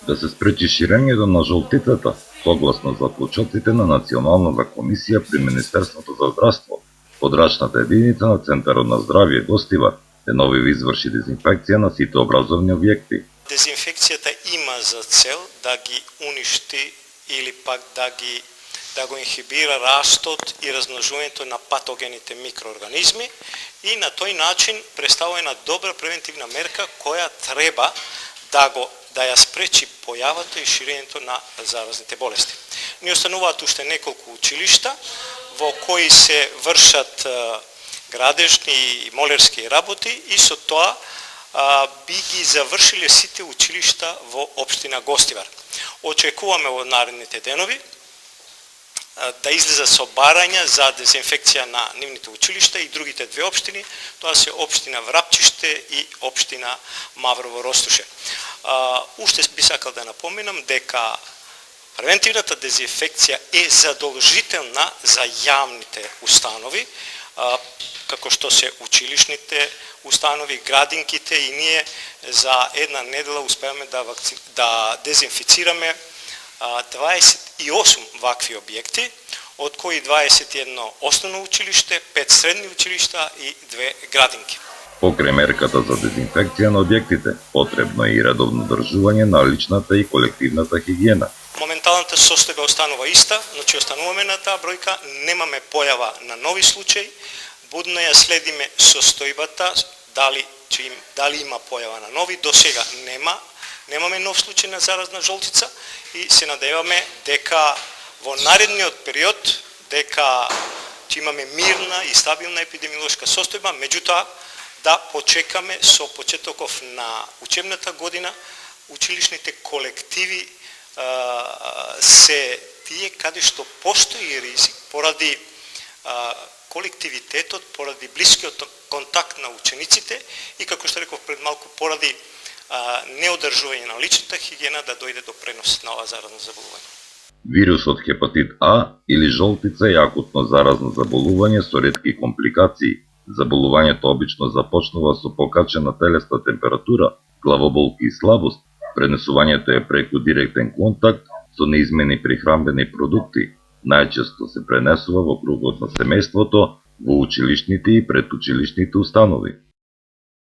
Да се спречи ширењето на жолтицата, согласно заклучоците на Националната комисија при Министерството за здравство, подрачната единица на Центарот на здравје Гостивар деновиве изврши дезинфекција на сите образовни објекти. Дезинфекцијата има за цел да ги уништи или пак да го инхибира растот и размножувањето на патогените микроорганизми и на тој начин представува една добра превентивна мерка која треба да ја спречи појавата и ширењето на заразните болести. Ни остануваат уште неколку училишта во кои се вршат градежни и молерски работи и со тоа би ги завршиле сите училишта во општина Гостивар. Очекуваме во наредните денови да излезат со барања за дезинфекција на нивните училишта и другите две општини, тоа се општина Врапчиште и општина Маврово Ростуше. Уште би сакал да напоменам дека превентивната дезинфекција е задолжителна за јавните установи, како што се училишните установи, градинките и ние за една недела успеаме да дезинфицираме 28 вакви објекти, од кои 21 основно училиште, 5 средни училишта и 2 градинки. Покрај мерката за дезинфекција на објектите, потребно е и редовно држување на личната и колективната хигиена. Моменталната состојба останува иста, значи остануваме на таа бројка, немаме појава на нови случаи, будно ја следиме состојбата, дали има појава на нови, до сега немаме нов случај на заразна жолтица и се надеваме дека во наредниот период дека ќе имаме мирна и стабилна епидемиолошка состојба, меѓутоа да почекаме со почетоков на учебната година. Училишните колективи се тие каде што постои ризик поради колективитетот, поради блискиот контакт на учениците и како што реков пред малку поради неодржување на личната хигиена да дојде до пренос на ова заразно заболување. Вирусот хепатит А или жолтица е акутно заразно заболување со ретки компликации. Заболувањето обично започнува со покачена телесна температура, главоболки и слабост. Пренесувањето е преку директен контакт со неизмени прехранбени продукти. Најчесто се пренесува во кругот на семејството, во училишните и предучилишните установи.